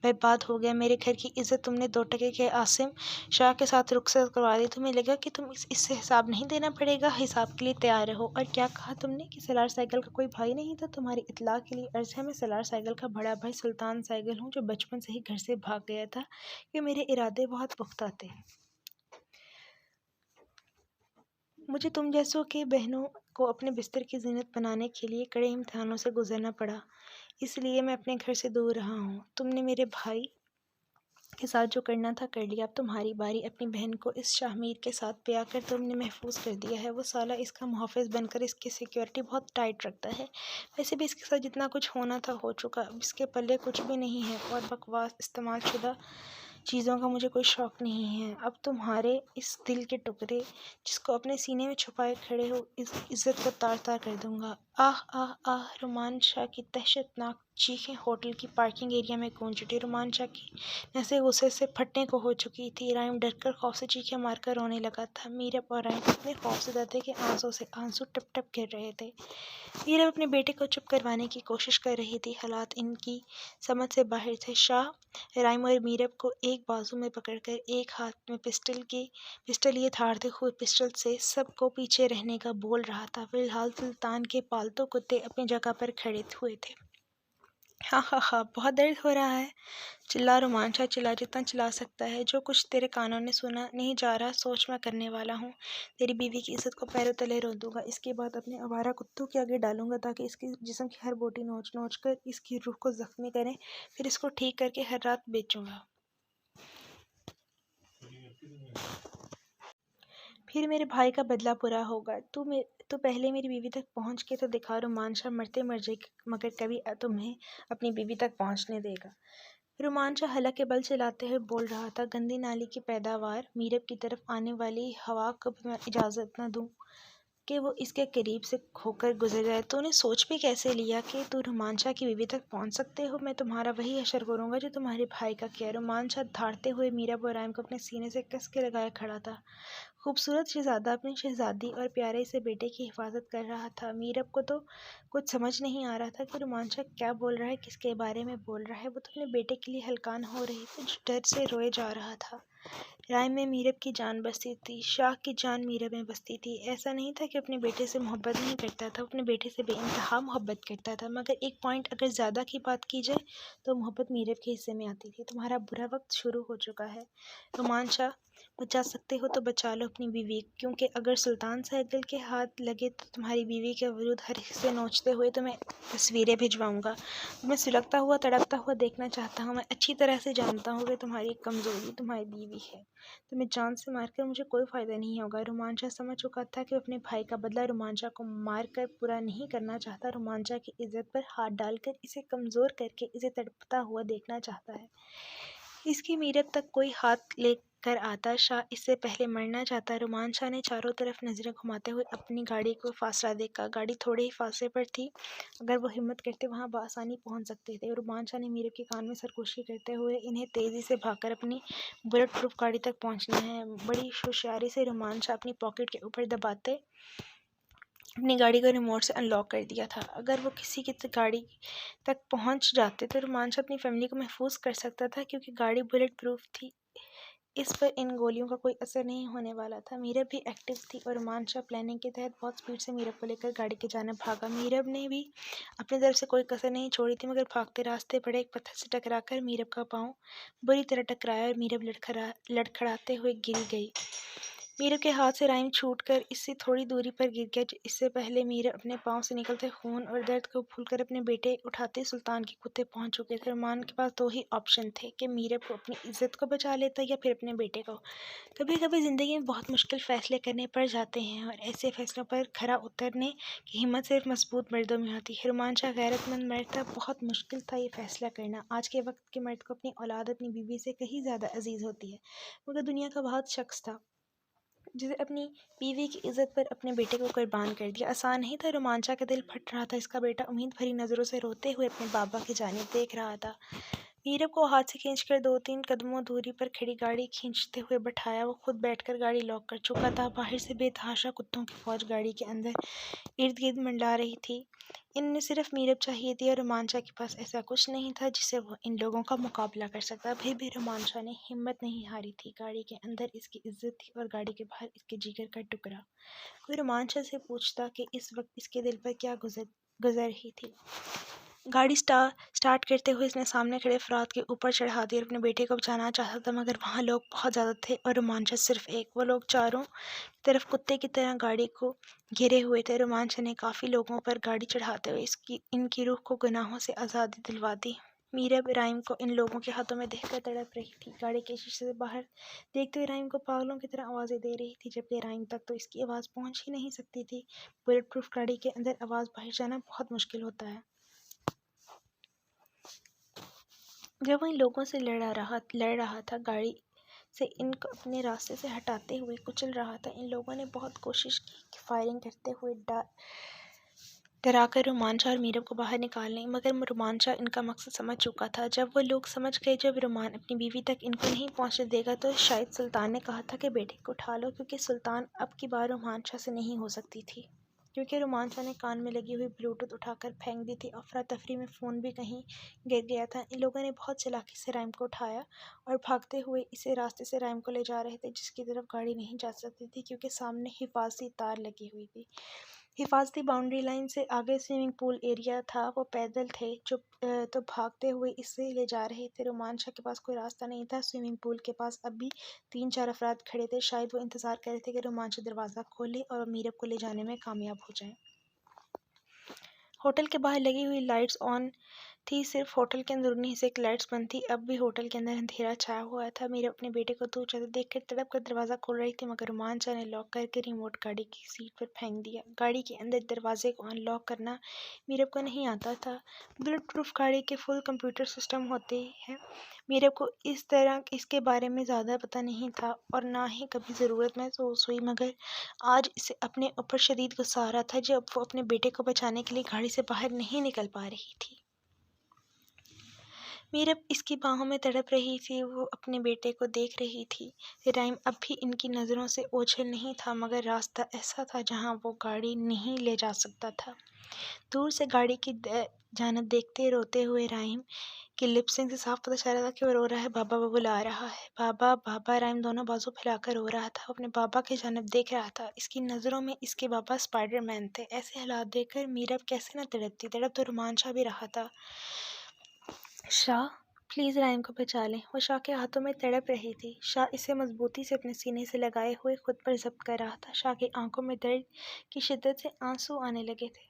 बर्बाद हो गया। मेरे घर की इज्जत तुमने 2 टके के आसिम शाह के साथ रुखसत करवा दी। तुम्हें लगा कि तुम इससे हिसाब नहीं देना पड़ेगा? हिसाब के लिए तैयार रहो। और क्या कहा तुमने कि सलार साइकिल का कोई भाई नहीं था? तुम्हारी इतला के लिए अर्ज है, मैं सलार साइकिल का बड़ा भाई सुल्तान साइकिल हूँ, जो बचपन से ही घर से भाग गया था कि मेरे इरादे बहुत पुख्ता थे। मुझे तुम जैसों के बहनों को अपने बिस्तर की जीनत बनाने के लिए कड़े इम्तिहानों से गुजरना पड़ा, इसलिए मैं अपने घर से दूर रहा हूँ। तुमने मेरे भाई के साथ जो करना था कर लिया। अब तुम्हारी बारी। अपनी बहन को इस शाहमीर के साथ ब्याह कर तुमने महफूज कर दिया है। वो साला इसका मुहाफिज बनकर इसकी सिक्योरिटी बहुत टाइट रखता है। वैसे भी इसके साथ जितना कुछ होना था हो चुका, अब इसके पल्ले कुछ भी नहीं है, और बकवास इस्तेमाल शुदा चीज़ों का मुझे कोई शौक़ नहीं है। अब तुम्हारे इस दिल के टुकड़े जिसको अपने सीने में छुपाए खड़े हो, इस इज़्ज़त को तार तार कर दूंगा। आह आह आह! रुमान शाह की दहशतनाक चीखें होटल की पार्किंग एरिया में गूंज उठी। रुमान शाह की नसें गुस्से से फटने को हो चुकी थी। राइम डरकर खौफ से चीखें मारकर रोने लगा था। मीरब और राइम इतने खौफ से थे कि आंसू से आंसू टप टप गिर रहे थे। मीरब अपने बेटे को चुप करवाने की कोशिश कर रही थी। हालात इनकी समझ से बाहर थे। शाह राइम और मीरब को एक बाजू में पकड़कर एक हाथ में पिस्टल ये थाड़ते हुए पिस्टल से सबको पीछे रहने का बोल रहा था। फिलहाल सुल्तान के पालतू कुत्ते अपनी जगह पर खड़े हुए थे। हाँ हाँ हाँ, बहुत दर्द हो रहा है। चिल्ला रुमान शाह, चिल्ला जितना चिल्ला सकता है। जो कुछ तेरे कानों ने सुना नहीं जा रहा, सोच मैं करने वाला हूँ। तेरी बीवी की इज्जत को पैरों तले रो दूंगा। इसके बाद अपने आवारा कुत्तों के आगे डालूंगा, ताकि इसके जिस्म की हर बोटी नोच नोच कर इसकी रूह को जख्मी करें। फिर इसको ठीक करके हर रात बेचूंगा। फिर मेरे भाई का बदला पूरा होगा। तू पहले मेरी बीवी तक पहुँच के तो दिखा। रुमान शाह मरते मर जाए, मगर कभी तुम्हें अपनी बीवी तक पहुँचने देगा। रुमान शाह हलक के बल चलाते हुए बोल रहा था। गंदी नाली की पैदावार मीरब की तरफ आने वाली हवा को भी मैं इजाज़त न दूँ कि वो इसके करीब से होकर गुजर जाए। तूने सोच भी कैसे लिया कि तू रुमान शाह की बीवी तक पहुंच सकते हो? मैं तुम्हारा वही हशर करूंगा जो तुम्हारे भाई का किया। रुमान शाह धाड़ते हुए मीरा बोराइम को अपने सीने से कस के लगाए खड़ा था। खूबसूरत शहजादा अपनी शहजादी और प्यारे से बेटे की हिफाजत कर रहा था। मीरब को तो कुछ समझ नहीं आ रहा था कि रुमान शाह क्या बोल रहा है, किसके बारे में बोल रहा है। वो तो अपने बेटे के लिए हलकान हो रही थी, जो डर से रोए जा रहा था। राय में मीरब की जान बसती थी, शाह की जान मीरब में बसती थी। ऐसा नहीं था कि अपने बेटे से मोहब्बत नहीं करता था, अपने बेटे से बेइंतहा मोहब्बत करता था। मगर एक पॉइंट अगर ज़्यादा की बात की जाए तो मोहब्बत मीरब के हिस्से में आती थी। तुम्हारा बुरा वक्त शुरू हो चुका है रुमान शाह। बचा सकते हो तो बचा लो अपनी बीवी, क्योंकि अगर सुल्तान साइकिल के हाथ लगे तो तुम्हारी बीवी के विरुद्ध हर हिस्से नोचते हुए तुम्हें तस्वीरें भिजवाऊंगा। मैं सुलगता हुआ तड़पता हुआ देखना चाहता हूँ। मैं अच्छी तरह से जानता हूँ कि तुम्हारी कमज़ोरी तुम्हारी बीवी है। तुम्हें जान से मारकर मुझे कोई फ़ायदा नहीं होगा। रुमान शाह समझ चुका था कि अपने भाई का बदला रुमान शाह को मार कर पूरा नहीं करना चाहता। रुमान शाह की इज्जत पर हाथ डालकर इसे कमज़ोर करके इसे तड़पता हुआ देखना चाहता है। इसकी मीरब तक कोई हाथ लेकर आता। शाह इससे पहले मरना चाहता। रुमान शाह ने चारों तरफ नज़रें घुमाते हुए अपनी गाड़ी को फासला देखा। गाड़ी थोड़े ही फासले पर थी, अगर वो हिम्मत करते वहाँ बआसानी पहुँच सकते थे। रुमान शाह ने मीरब के कान में सरगोशी करते हुए इन्हें तेज़ी से भागकर अपनी बुलेट प्रूफ गाड़ी तक पहुँचना है। बड़ी होशियारी से रुमान शाह अपनी पॉकेट के ऊपर दबाते अपनी गाड़ी को रिमोट से अनलॉक कर दिया था। अगर वो किसी की गाड़ी तक पहुंच जाते तो रुमान शाह अपनी फैमिली को महफूज कर सकता था, क्योंकि गाड़ी बुलेट प्रूफ थी। इस पर इन गोलियों का कोई असर नहीं होने वाला था। मीरब भी एक्टिव थी और रोमांचा प्लानिंग के तहत बहुत स्पीड से मीरब को लेकर गाड़ी के जाने भागा। मीरब ने भी अपनी तरफ से कोई कसर नहीं छोड़ी थी, मगर भागते रास्ते पड़े एक पत्थर से टकराकर मीरब का पाँव बुरी तरह टकराया और मीरब लड़खड़ाते हुए गिर गई। मीरब के हाथ से राइम छूटकर इससे थोड़ी दूरी पर गिर गया। इससे पहले मीरब अपने पाँव से निकलते खून और दर्द को भूलकर अपने बेटे उठाते सुल्तान के कुत्ते पहुंच चुके थे। रुमान के पास दो ही ऑप्शन थे कि मीरब को अपनी इज्जत को बचा लेता या फिर अपने बेटे को। कभी कभी ज़िंदगी में बहुत मुश्किल फ़ैसले करने पड़ जाते हैं और ऐसे फैसलों पर खरा उतरने की हिम्मत सिर्फ मजबूत मर्दों में होती है। रोमांचा गैरतमंद मर्द था। बहुत मुश्किल था ये फैसला करना। आज के वक्त के मर्द को अपनी औलाद अपनी बीवी से कहीं ज़्यादा अजीज़ होती है, मगर दुनिया का बहुत शख्स था जिसे अपनी बीवी की इज्जत पर अपने बेटे को कुर्बान कर दिया। आसान नहीं था। रोमांचा का दिल फट रहा था। इसका बेटा उम्मीद भरी नज़रों से रोते हुए अपने बाबा की जानिब देख रहा था। मीरब को हाथ से खींचकर 2-3 कदमों दूरी पर खड़ी गाड़ी खींचते हुए बैठाया। वो खुद बैठकर गाड़ी लॉक कर चुका था। बाहर से बेतहाशा कुत्तों की फौज गाड़ी के अंदर इर्द गिर्द मंडला रही थी। इनमें सिर्फ मीरब चाहिए थी और रोमांचा के पास ऐसा कुछ नहीं था जिससे वो इन लोगों का मुकाबला कर सकता। फिर भी रोमांचा ने हिम्मत नहीं हारी थी। गाड़ी के अंदर इसकी इज्जत थी और गाड़ी के बाहर इसके जिगर का टुकड़ा। कोई रोमांचा से पूछता कि इस वक्त इसके दिल पर क्या गुजर रही थी। गाड़ी स्टार्ट करते हुए इसने सामने खड़े अफराद के ऊपर चढ़ा दी और अपने बेटे को बचाना चाहता था, मगर वहाँ लोग बहुत ज़्यादा थे और रोमांचा सिर्फ एक। वो लोग चारों तरफ कुत्ते की तरह गाड़ी को घेरे हुए थे। रोमांचा ने काफ़ी लोगों पर गाड़ी चढ़ाते हुए इनकी रूह को गुनाहों से आज़ादी दिलवा दी। मीरब राइम को इन लोगों के हाथों में देखकर तड़प रही थी। गाड़ी के शीशे से बाहर देखते हुए राइम को पागलों की तरह आवाज़ें दे रही थी, जबकि राइम तक तो इसकी आवाज़ पहुँच ही नहीं सकती थी। बुलेट प्रूफ गाड़ी के अंदर आवाज़ बाहर जाना बहुत मुश्किल होता है। जब वो इन लोगों से लड़ रहा था, गाड़ी से इनको अपने रास्ते से हटाते हुए कुचल रहा था। इन लोगों ने बहुत कोशिश की कि फायरिंग करते हुए डराकर रोमांचा और मीरब को बाहर निकालने, मगर रोमांचा इनका मकसद समझ चुका था। जब वो लोग समझ गए जब रोमान अपनी बीवी तक इनको नहीं पहुंचने देगा, तो शायद सुल्तान ने कहा था कि बेटे को उठा लो, क्योंकि सुल्तान अब की बार रोमांचा से नहीं हो सकती थी। क्योंकि रोमांचा ने कान में लगी हुई ब्लूटूथ उठाकर फेंक दी थी। अफरा तफरी में फ़ोन भी कहीं गिर गया था। इन लोगों ने बहुत चालाकी से राइम को उठाया और भागते हुए इसे रास्ते से राइम को ले जा रहे थे, जिसकी तरफ गाड़ी नहीं जा सकती थी क्योंकि सामने हिफाजती तार लगी हुई थी। हिफाजती बाउंड्री लाइन से आगे स्विमिंग पूल एरिया था। वो पैदल थे जो तो भागते हुए इसे ले जा रहे थे। रोमांचा के पास कोई रास्ता नहीं था। स्विमिंग पूल के पास अब भी 3-4 अफराद खड़े थे। शायद वो इंतज़ार कर रहे थे कि रोमांचा दरवाज़ा खोले और मीरब को ले जाने में कामयाब हो जाए। होटल के बाहर लगी हुई लाइट्स ऑन थी। सिर्फ होटल के अंदरूनी हिस्से की लाइट्स बंद थी। अब भी होटल के अंदर अंधेरा छाया हुआ था। मीरब अपने बेटे को दूर जाते देखकर तड़प कर दरवाज़ा खोल रही थी, मगर रोमांचा ने लॉक करके रिमोट गाड़ी की सीट पर फेंक दिया। गाड़ी के अंदर दरवाजे को अनलॉक करना मीरब को नहीं आता था। बुलेट प्रूफ गाड़ी के फुल कंप्यूटर सिस्टम होते हैं। मीरब को इस तरह इसके बारे में ज़्यादा पता नहीं था और ना ही कभी ज़रूरत महसूस हुई, मगर आज इसे अपने ऊपर शदीद गुस्सा आ रहा था जब वो अपने बेटे को बचाने के लिए गाड़ी से बाहर नहीं निकल पा रही थी। मीरब इसकी बाहों में तड़प रही थी। वो अपने बेटे को देख रही थी। राइम अब भी इनकी नज़रों से ओझल नहीं था, मगर रास्ता ऐसा था जहां वो गाड़ी नहीं ले जा सकता था। दूर से गाड़ी की जानिब देखते रोते हुए राइम की लिपसिंग से साफ पता चल रहा था कि वो रो रहा है। बाबा वो बुला रहा है, बाबा बाबा। राइम दोनों बाजू फैलाकर रो रहा था। अपने बाबा की जानिब देख रहा था। इसकी नज़रों में इसके बाबा स्पाइडरमैन थे। ऐसे हालात देखकर मीरब कैसे न तड़पती। तड़प तो रोमांचा भी रहा था। शाह, प्लीज़ राइम को बचा लें। वो शाह के हाथों में तड़प रही थी। शाह इसे मजबूती से अपने सीने से लगाए हुए खुद पर जब्त कर रहा था। शाह की आंखों में दर्द की शिद्दत से आंसू आने लगे थे।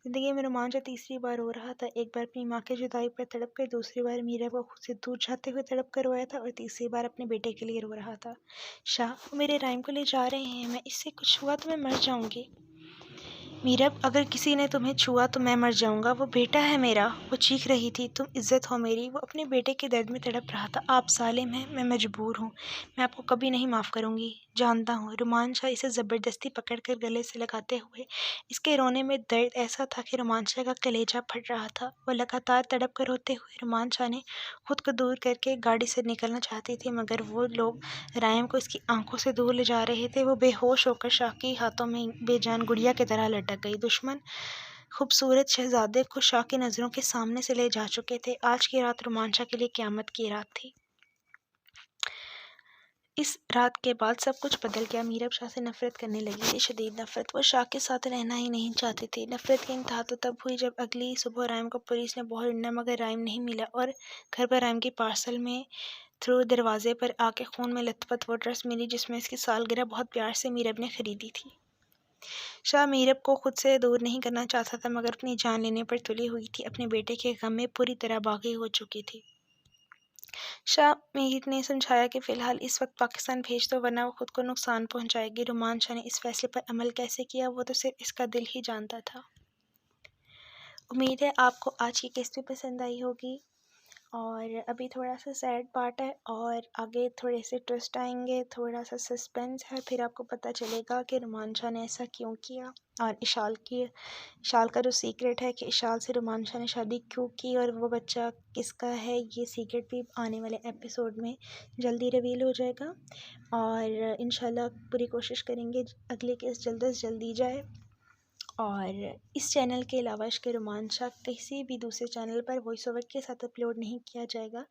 जिंदगी में रोमांचा तीसरी बार रो रहा था। एक बार अपनी माँ की जुदाई पर तड़प कर, दूसरी बार मीरा को खुद से दूर जाते हुए तड़प कर रोया था और तीसरी बार अपने बेटे के लिए रो रहा था। शाह, वो मेरे राइम को ले जा रहे हैं। मैं इससे कुछ हुआ तो मैं मर जाऊंगी। मीरब, अगर किसी ने तुम्हें छुआ तो मैं मर जाऊंगा। वो बेटा है मेरा। वो चीख रही थी। तुम इज्जत हो मेरी। वो अपने बेटे के दर्द में तड़प रहा था। आप सालिम हैं। मैं मजबूर हूँ। मैं आपको कभी नहीं माफ़ करूँगी। जानता हूँ। रोमांचा इसे ज़बरदस्ती पकड़कर गले से लगाते हुए इसके रोने में दर्द ऐसा था कि रोमांचा का कलेजा फट रहा था। वो लगातार तड़प कर रोते हुए रोमांचा ने खुद को दूर करके गाड़ी से निकलना चाहती थी, मगर वो लोग रायम को इसकी आंखों से दूर ले जा रहे थे। वो बेहोश होकर शाह के हाथों में बेजान गुड़िया की तरह लटक गई। दुश्मन खूबसूरत शहजादे को शाह की नज़रों के सामने से ले जा चुके थे। आज की रात रोमांचा के लिए क़यामत की रात थी। इस रात के बाद सब कुछ बदल गया। मीरब शाह से नफ़रत करने लगी थी, शदीद नफ़रत। वो शाह के साथ रहना ही नहीं चाहती थी। नफ़रत की इंतहा तो तब हुई जब अगली सुबह राइम को पुलिस ने बहुत ढूंढा मगर राइम नहीं मिला और घर पर राइम की पार्सल में थ्रू दरवाजे पर आके खून में लथपथ वो ड्रेस मिली जिसमें इसकी सालगिरह बहुत प्यार से मीरब ने खरीदी थी। शाह मीरब को खुद से दूर नहीं करना चाहता था मगर अपनी जान लेने पर तुली हुई थी। अपने बेटे के गम में पूरी तरह बागी हो चुकी थी। शाह मीर ने समझाया कि फ़िलहाल इस वक्त पाकिस्तान भेज दो वरना वो खुद को नुकसान पहुंचाएगी। रुमान शाह ने इस फैसले पर अमल कैसे किया वो तो सिर्फ इसका दिल ही जानता था। उम्मीद है आपको आज की किस्त भी पसंद आई होगी और अभी थोड़ा सा सैड पार्ट है और आगे थोड़े से ट्विस्ट आएंगे, थोड़ा सा सस्पेंस है, फिर आपको पता चलेगा कि रुमान शाह ने ऐसा क्यों किया और इशाल का जो सीक्रेट है कि इशाल से रुमान शाह ने शादी क्यों की और वो बच्चा किसका है, ये सीक्रेट भी आने वाले एपिसोड में जल्दी रिवील हो जाएगा। और इंशाल्लाह पूरी कोशिश करेंगे अगली किस्त जल्द से जल्द दी जाए। और इस चैनल के अलावा इश्क़ रुमान शाह किसी भी दूसरे चैनल पर वॉइस ओवर के साथ अपलोड नहीं किया जाएगा,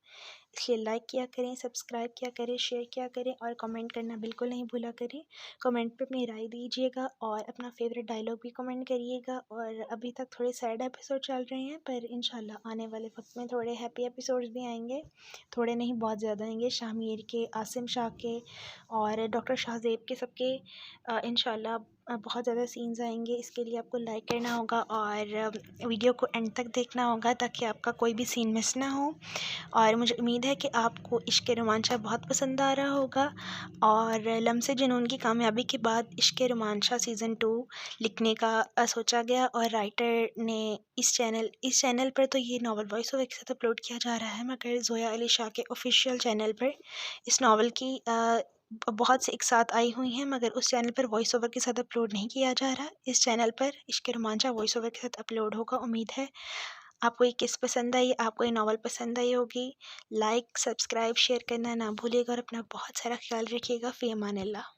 इसलिए लाइक किया करें, सब्सक्राइब किया करें, शेयर किया करें और कमेंट करना बिल्कुल नहीं भूला करें। कमेंट पे अपनी राय दीजिएगा और अपना फेवरेट डायलॉग भी कमेंट करिएगा। और अभी तक थोड़े सैड एपिसोड चल रहे हैं पर इंशाल्लाह आने वाले वक्त में थोड़े हैप्पी एपिसोड्स भी आएंगे, थोड़े नहीं बहुत ज़्यादा आएंगे। शाह मीर के, आसिम शाह के और डॉक्टर शाहज़ेब के सबके इंशाल्लाह बहुत ज़्यादा सीन्स आएंगे। इसके लिए आपको लाइक करना होगा और वीडियो को एंड तक देखना होगा ताकि आपका कोई भी सीन मिस ना हो। और मुझे उम्मीद है कि आपको इश्क़ रुमान शाह बहुत पसंद आ रहा होगा। और लम्से जुनून की कामयाबी के बाद इश्क़ रुमान शाह सीज़न 2 लिखने का सोचा गया और राइटर ने इस चैनल पर तो ये नावल वॉइस ओवर के साथ अपलोड किया जा रहा है मगर ज़ोया अली शाह के ऑफिशियल चैनल पर इस नावल की बहुत से एक साथ आई हुई हैं मगर उस चैनल पर वॉइस ओवर के साथ अपलोड नहीं किया जा रहा। इस चैनल पर इश्क़ रुमान शाह वॉइस ओवर के साथ अपलोड होगा। उम्मीद है आपको ये किस्त पसंद आई, आपको ये नावल पसंद आई होगी। लाइक, सब्सक्राइब, शेयर करना ना भूलिएगा और अपना बहुत सारा ख्याल रखिएगा। फ़ी अमान अल्लाह।